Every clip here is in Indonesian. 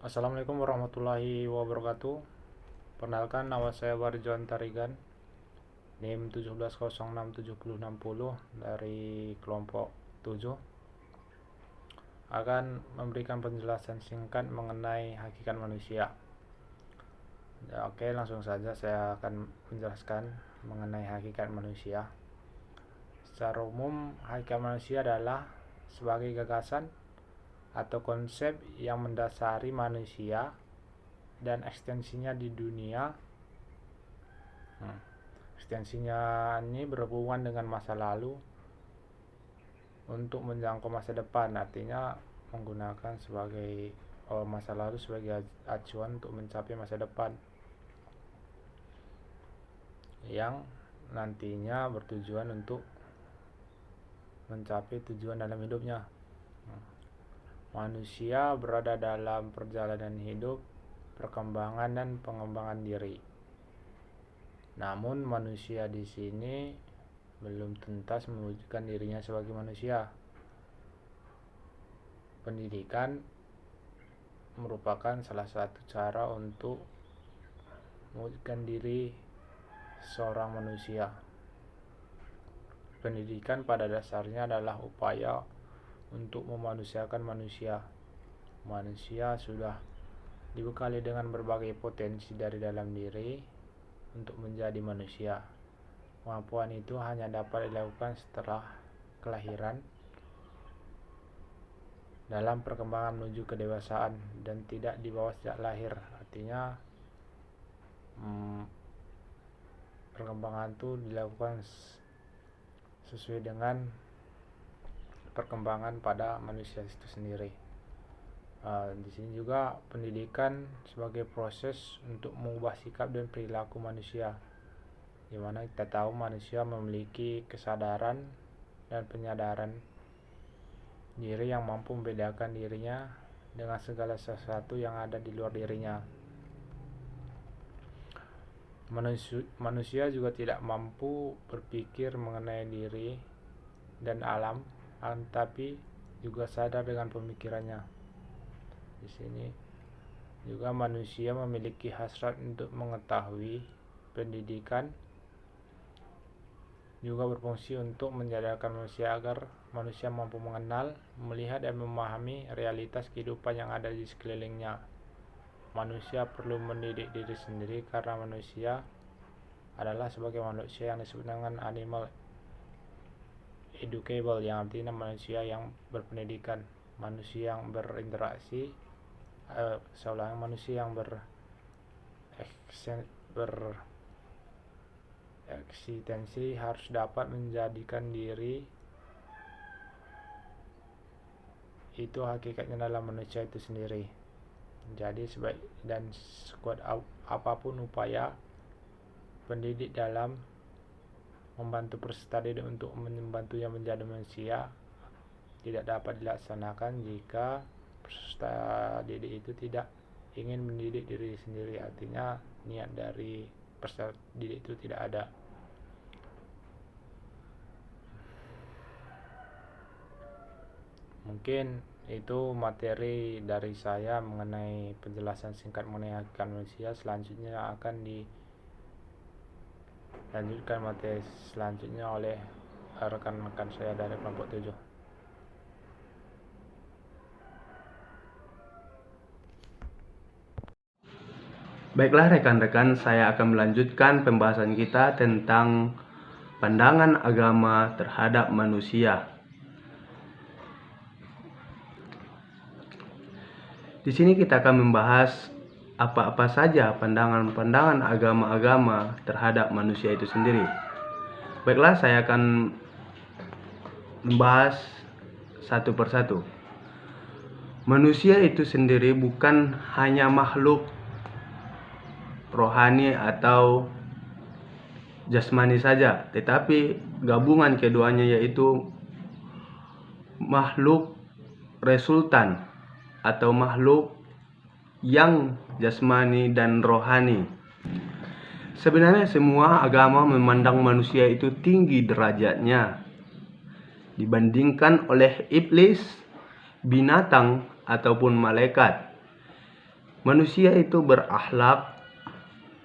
Assalamualaikum warahmatullahi wabarakatuh. Perkenalkan, nama saya Warjon Tarigan, NIM 17067060 dari kelompok 7. Akan memberikan penjelasan singkat mengenai hakikat manusia. Ya, oke, langsung saja saya akan menjelaskan mengenai hakikat manusia. Secara umum, hakikat manusia adalah sebagai gagasan atau konsep yang mendasari manusia dan ekstensinya di dunia. Ekstensinya ini berhubungan dengan masa lalu untuk menjangkau masa depan, artinya menggunakan sebagai masa lalu sebagai acuan untuk mencapai masa depan yang nantinya bertujuan untuk mencapai tujuan dalam hidupnya. Manusia berada dalam perjalanan hidup, perkembangan dan pengembangan diri. Namun manusia di sini belum tuntas mewujudkan dirinya sebagai manusia. Pendidikan merupakan salah satu cara untuk mewujudkan diri seorang manusia. Pendidikan pada dasarnya adalah upaya untuk memanusiakan manusia. Manusia sudah dibekali dengan berbagai potensi dari dalam diri untuk menjadi manusia. Kemampuan itu hanya dapat dilakukan setelah kelahiran dalam perkembangan menuju kedewasaan dan tidak dibawa sejak lahir. Artinya perkembangan itu dilakukan sesuai dengan perkembangan pada manusia itu sendiri. Di sini juga pendidikan sebagai proses untuk mengubah sikap dan perilaku manusia, di mana kita tahu manusia memiliki kesadaran dan penyadaran diri yang mampu membedakan dirinya dengan segala sesuatu yang ada di luar dirinya. Manusia juga tidak mampu berpikir mengenai diri dan alam, tapi juga sadar dengan pemikirannya. Di sini juga manusia memiliki hasrat untuk mengetahui. Pendidikan juga berfungsi untuk menyadarkan manusia agar manusia mampu mengenal, melihat dan memahami realitas kehidupan yang ada di sekelilingnya. Manusia perlu mendidik diri sendiri karena manusia adalah sebagai manusia yang disebut dengan animal educable, yang artinya manusia yang berpendidikan, manusia yang berinteraksi, seolah manusia yang bereksistensi harus dapat menjadikan diri itu hakikatnya dalam manusia itu sendiri. Jadi sebaik dan sekuat apapun upaya pendidik dalam membantu peserta didik untuk membantunya menjadi manusia, tidak dapat dilaksanakan jika peserta didik itu tidak ingin mendidik diri sendiri. Artinya niat dari peserta didik itu tidak ada. Mungkin itu materi dari saya mengenai penjelasan singkat mengenai hakikat manusia. Selanjutnya akan dilanjutkan materi selanjutnya oleh rekan-rekan saya dari kelompok 7. Baiklah rekan-rekan, saya akan melanjutkan pembahasan kita tentang pandangan agama terhadap manusia. Di sini kita akan membahas apa-apa saja pandangan-pandangan agama-agama terhadap manusia itu sendiri. Baiklah, saya akan membahas satu persatu. Manusia itu sendiri bukan hanya makhluk rohani atau jasmani saja, tetapi gabungan keduanya, yaitu makhluk resultan atau makhluk yang jasmani dan rohani. Sebenarnya semua agama memandang manusia itu tinggi derajatnya dibandingkan oleh iblis, binatang ataupun malaikat. Manusia itu berakhlak,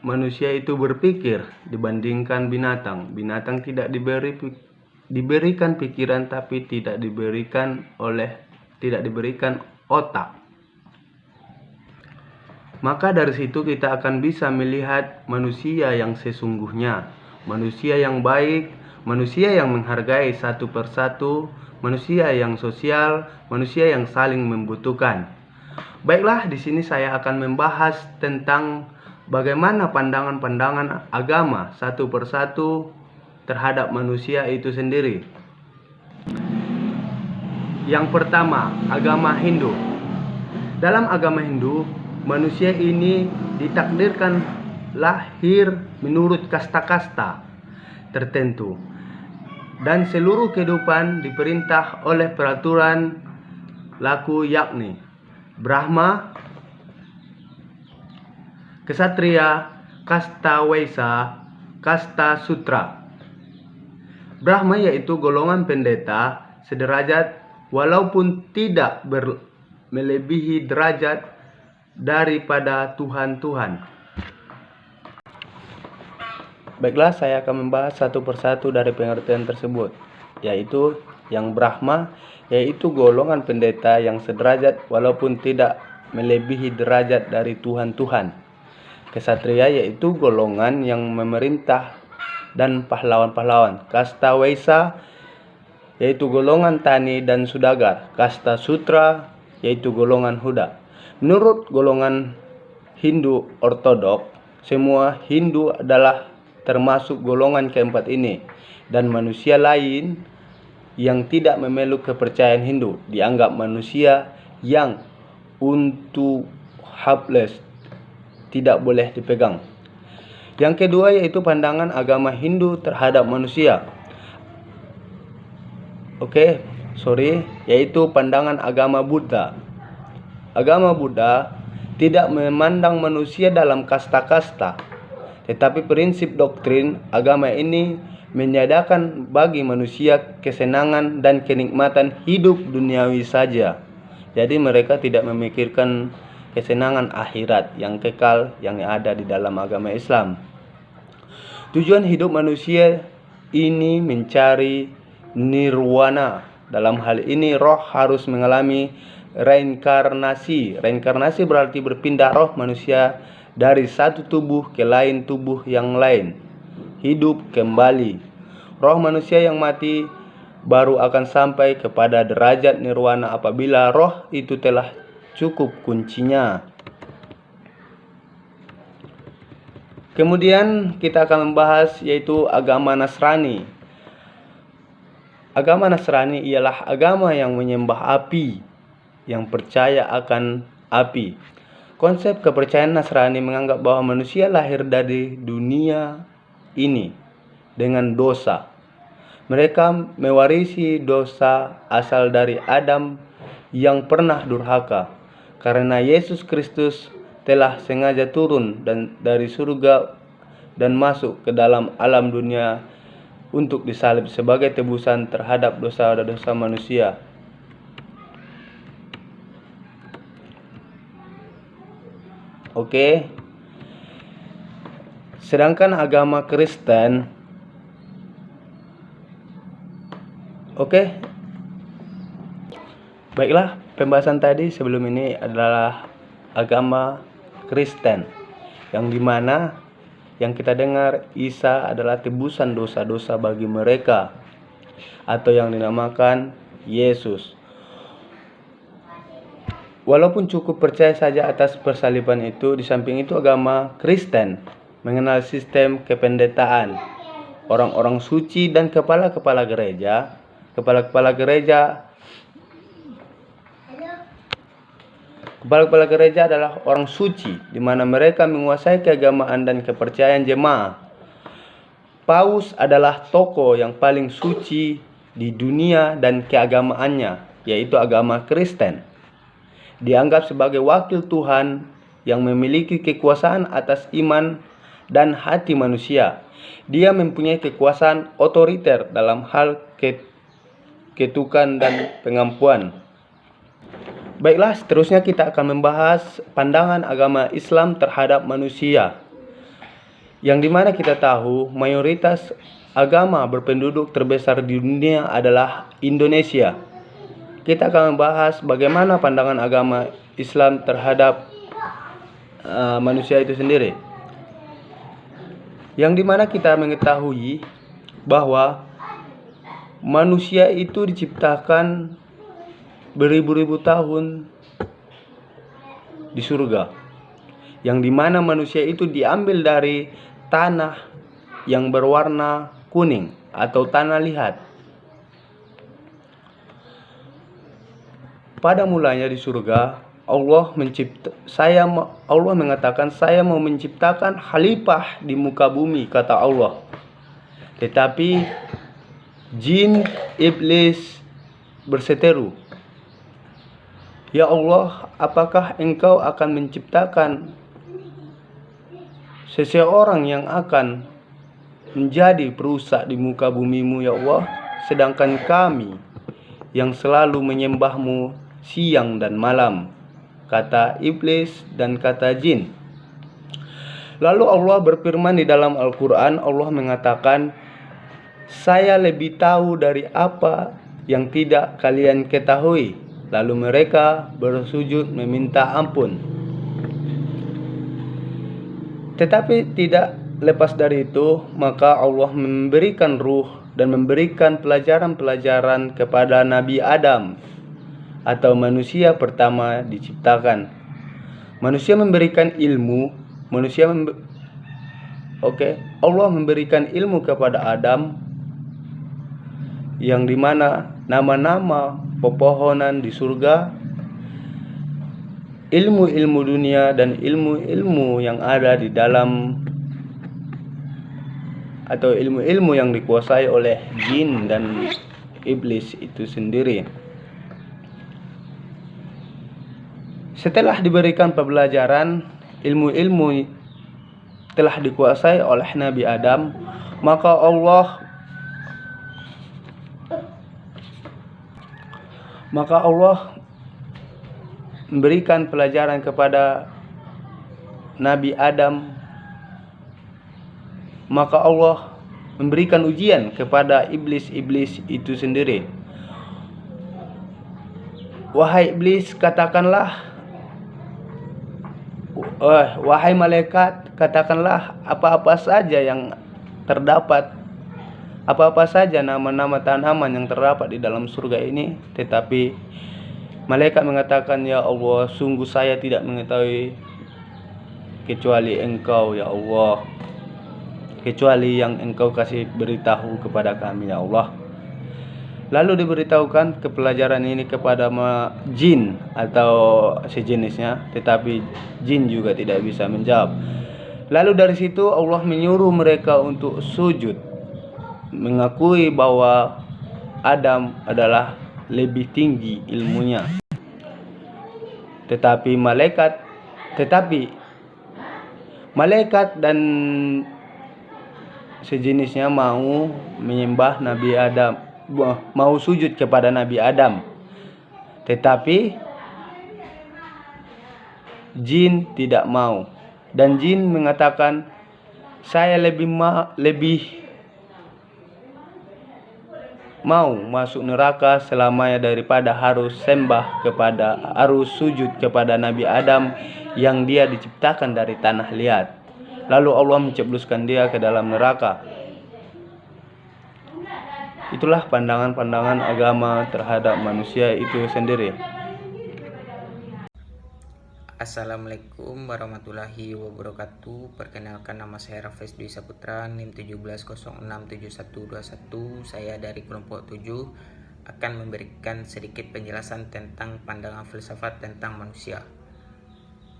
manusia itu berpikir dibandingkan binatang. Binatang tidak diberikan pikiran, tapi tidak diberikan otak. Maka dari situ kita akan bisa melihat manusia yang sesungguhnya, manusia yang baik, manusia yang menghargai satu persatu, manusia yang sosial, manusia yang saling membutuhkan. Baiklah, di sini saya akan membahas tentang bagaimana pandangan-pandangan agama satu persatu terhadap manusia itu sendiri. Yang pertama, agama Hindu. Dalam agama Hindu, manusia ini ditakdirkan lahir menurut kasta-kasta tertentu, dan seluruh kehidupan diperintah oleh peraturan laku, yakni Brahma, Ksatria, Kasta Waisya, Kasta Sutra. Brahma yaitu golongan pendeta sederajat walaupun tidak melebihi derajat daripada Tuhan-Tuhan. Baiklah, saya akan membahas satu persatu dari pengertian tersebut, yaitu yang Brahma yaitu golongan pendeta yang sederajat walaupun tidak melebihi derajat dari Tuhan-Tuhan. Ksatria yaitu golongan yang memerintah dan pahlawan-pahlawan. Kasta Waisya yaitu golongan tani dan sudagar. Kasta Sutra yaitu golongan Huda. Menurut golongan Hindu Ortodok, semua Hindu adalah termasuk golongan keempat ini, dan manusia lain yang tidak memeluk kepercayaan Hindu dianggap manusia yang untouchable, tidak boleh dipegang. Yang kedua yaitu pandangan agama Hindu terhadap manusia. Yaitu pandangan agama Buddha. Agama Buddha tidak memandang manusia dalam kasta-kasta, tetapi prinsip doktrin agama ini menyediakan bagi manusia kesenangan dan kenikmatan hidup duniawi saja. Jadi mereka tidak memikirkan kesenangan akhirat yang kekal yang ada di dalam agama Islam. Tujuan hidup manusia ini mencari nirwana. Dalam hal ini roh harus mengalami reinkarnasi. Reinkarnasi berarti berpindah roh manusia dari satu tubuh ke lain tubuh yang lain. Hidup kembali. Roh manusia yang mati baru akan sampai kepada derajat nirwana apabila roh itu telah cukup kuncinya. Kemudian kita akan membahas yaitu agama Nasrani. Agama Nasrani ialah agama yang menyembah api, yang percaya akan api. Konsep kepercayaan Nasrani menganggap bahwa manusia lahir dari dunia ini dengan dosa. Mereka mewarisi dosa asal dari Adam yang pernah durhaka. Karena Yesus Kristus telah sengaja turun dari surga dan masuk ke dalam alam dunia untuk disalib sebagai tebusan terhadap dosa-dosa manusia. Sedangkan agama Kristen, baiklah, pembahasan tadi sebelum ini adalah agama Kristen, yang dimana yang kita dengar Isa adalah tebusan dosa-dosa bagi mereka, atau yang dinamakan Yesus. Walaupun cukup percaya saja atas persaliban itu, di samping itu agama Kristen mengenal sistem kependetaan. Orang-orang suci dan kepala-kepala gereja adalah orang suci, di mana mereka menguasai keagamaan dan kepercayaan jemaah. Paus adalah tokoh yang paling suci di dunia dan keagamaannya, yaitu agama Kristen. Dianggap sebagai wakil Tuhan yang memiliki kekuasaan atas iman dan hati manusia. Dia mempunyai kekuasaan otoriter dalam hal ketukan dan pengampuan. Baiklah, seterusnya kita akan membahas pandangan agama Islam terhadap manusia. Yang dimana kita tahu mayoritas agama berpenduduk terbesar di dunia adalah Indonesia. Kita akan membahas bagaimana pandangan agama Islam terhadap manusia itu sendiri. Yang dimana kita mengetahui bahwa manusia itu diciptakan beribu-ribu tahun di surga, yang dimana manusia itu diambil dari tanah yang berwarna kuning atau tanah liat. Pada mulanya di surga, Allah mengatakan, saya mau menciptakan khalifah di muka bumi, kata Allah. Tetapi jin iblis berseteru, ya Allah, apakah engkau akan menciptakan seseorang yang akan menjadi perusak di muka bumimu, ya Allah, sedangkan kami yang selalu menyembahmu siang dan malam, kata iblis dan kata jin. Lalu Allah berfirman di dalam Al-Quran, Allah mengatakan, saya lebih tahu dari apa yang tidak kalian ketahui. Lalu mereka bersujud meminta ampun. Tetapi tidak lepas dari itu, maka Allah memberikan ruh dan memberikan pelajaran-pelajaran kepada Nabi Adam atau manusia pertama diciptakan. Manusia memberikan ilmu, Allah memberikan ilmu kepada Adam, yang dimana nama-nama pepohonan di surga, ilmu-ilmu dunia dan ilmu-ilmu yang ada di dalam, atau ilmu-ilmu yang dikuasai oleh jin dan iblis itu sendiri. Setelah diberikan pembelajaran, ilmu-ilmu telah dikuasai oleh Nabi Adam, maka Allah memberikan pelajaran kepada Nabi Adam. Maka Allah memberikan ujian kepada iblis-iblis itu sendiri. Wahai iblis, wahai malaikat, katakanlah apa-apa saja yang terdapat, apa-apa saja nama-nama tanaman yang terdapat di dalam surga ini. Tetapi malaikat mengatakan, ya Allah, sungguh saya tidak mengetahui kecuali Engkau, ya Allah, kecuali yang Engkau kasih beritahu kepada kami, ya Allah. Lalu diberitahukan kepelajaran ini kepada jin atau sejenisnya, tetapi jin juga tidak bisa menjawab. Lalu dari situ Allah menyuruh mereka untuk sujud, mengakui bahwa Adam adalah lebih tinggi ilmunya. Tetapi malaikat dan sejenisnya mau menyembah Nabi Adam, mau sujud kepada Nabi Adam. Tetapi jin tidak mau, dan jin mengatakan, saya lebih mau masuk neraka selamanya daripada harus sujud kepada Nabi Adam yang dia diciptakan dari tanah liat. Lalu Allah mencebluskan dia ke dalam neraka. Itulah pandangan-pandangan agama terhadap manusia itu sendiri. Assalamualaikum warahmatullahi wabarakatuh. Perkenalkan, nama saya Raffes Dwi Saputra, NIM 17067121. Saya dari kelompok 7 akan memberikan sedikit penjelasan tentang pandangan filsafat tentang manusia.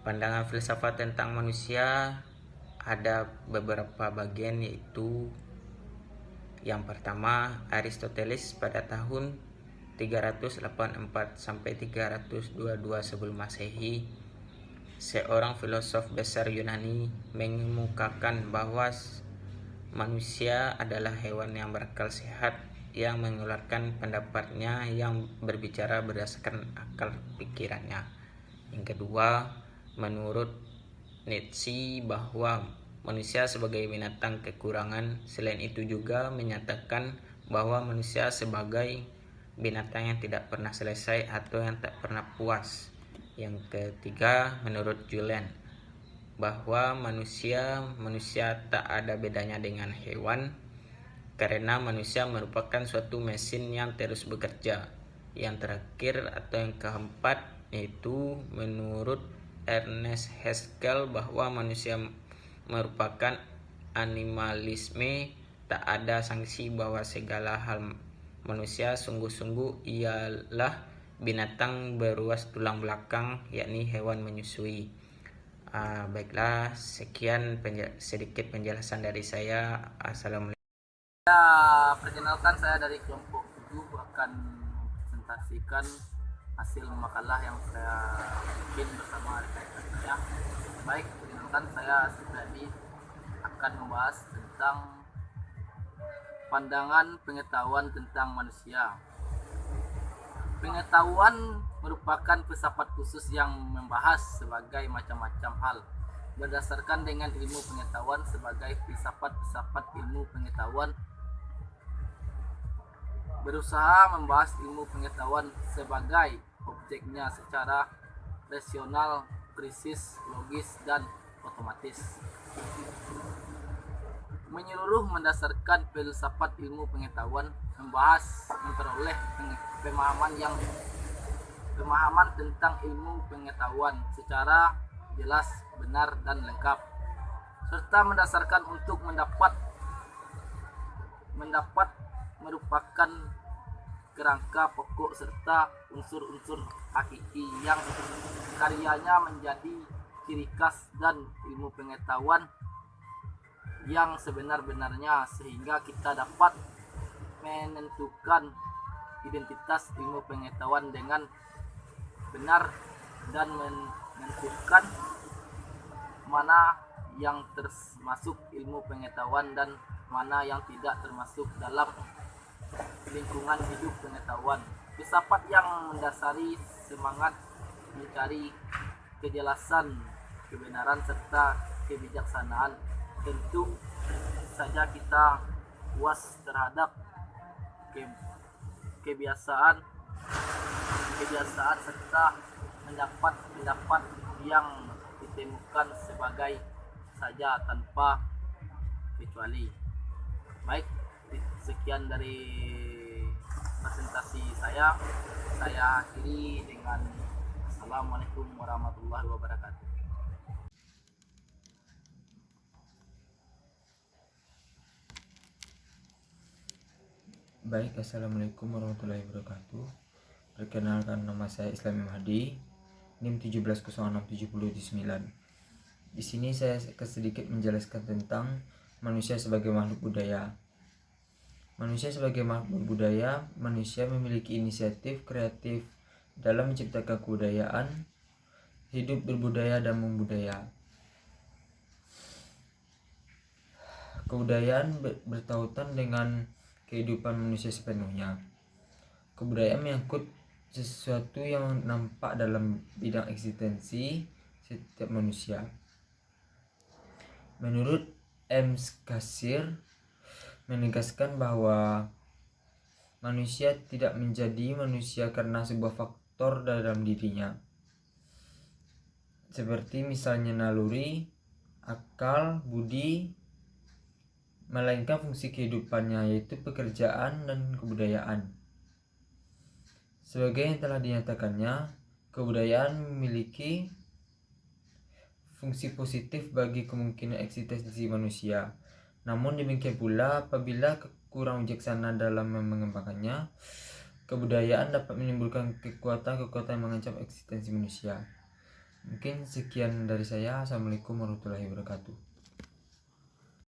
Pandangan filsafat tentang manusia ada beberapa bagian, yaitu yang pertama, Aristoteles pada tahun 384 sampai 322 sebelum Masehi, seorang filosof besar Yunani, mengemukakan bahwa manusia adalah hewan yang berakal sehat yang mengeluarkan pendapatnya yang berbicara berdasarkan akal pikirannya. Yang kedua, menurut Nietzsche bahwa manusia sebagai binatang kekurangan. Selain itu juga menyatakan bahwa manusia sebagai binatang yang tidak pernah selesai atau yang tak pernah puas. Yang ketiga, menurut Julian bahwa manusia tak ada bedanya dengan hewan karena manusia merupakan suatu mesin yang terus bekerja. Yang terakhir atau yang keempat yaitu menurut Ernest Haskell bahwa manusia merupakan animalisme, tak ada sanksi bahwa segala hal manusia sungguh-sungguh ialah binatang beruas tulang belakang, yakni hewan menyusui. Baiklah, sekian sedikit penjelasan dari saya. Assalamualaikum. Perkenalkan, saya dari kelompok 7 akan mempresentasikan hasil makalah yang saya bikin bersama rekan-rekan saya. Baik, perkenalkan, saya Supriyadi akan membahas tentang pandangan pengetahuan tentang manusia. Pengetahuan merupakan filsafat khusus yang membahas sebagai macam-macam hal. Berdasarkan dengan ilmu pengetahuan sebagai filsafat ilmu pengetahuan berusaha membahas ilmu pengetahuan sebagai objeknya secara rasional, presis, logis, dan otomatis. Menyeluruh mendasarkan filsafat ilmu pengetahuan membahas memperoleh pemahaman tentang ilmu pengetahuan secara jelas, benar, dan lengkap, serta mendasarkan untuk mendapat merupakan kerangka pokok serta unsur-unsur hakiki yang karyanya menjadi ciri khas dan ilmu pengetahuan yang sebenar-benarnya, sehingga kita dapat menentukan identitas ilmu pengetahuan dengan benar dan menentukan mana yang termasuk ilmu pengetahuan dan mana yang tidak termasuk dalam lingkungan hidup pengetahuan. Filsafat yang mendasari semangat mencari kejelasan, kebenaran, serta kebijaksanaan. Tentu saja kita puas terhadap kebiasaan serta mendapat pendapat yang ditemukan sebagai saja tanpa kecuali. Baik, sekian dari presentasi saya akhiri dengan Assalamualaikum warahmatullahi wabarakatuh. Baik, Assalamualaikum warahmatullahi wabarakatuh. Perkenalkan, nama saya Islam Mahdi, NIM 170679. Di sini saya akan sedikit menjelaskan tentang manusia sebagai makhluk budaya. Manusia sebagai makhluk budaya, manusia memiliki inisiatif kreatif dalam menciptakan kebudayaan, hidup berbudaya dan membudaya. Kebudayaan bertautan dengan kehidupan manusia sepenuhnya. Kebudayaan menyangkut sesuatu yang nampak dalam bidang eksistensi setiap manusia. Menurut M. Kasir menegaskan bahwa manusia tidak menjadi manusia karena sebuah faktor dalam dirinya, seperti misalnya naluri, akal, budi, melainkan fungsi kehidupannya, yaitu pekerjaan dan kebudayaan. Sebagai yang telah dinyatakannya, kebudayaan memiliki fungsi positif bagi kemungkinan eksistensi manusia. Namun demikian pula, apabila kurang bijaksana dalam mengembangkannya, kebudayaan dapat menimbulkan kekuatan yang mengancam eksistensi manusia. Mungkin sekian dari saya. Assalamualaikum warahmatullahi wabarakatuh.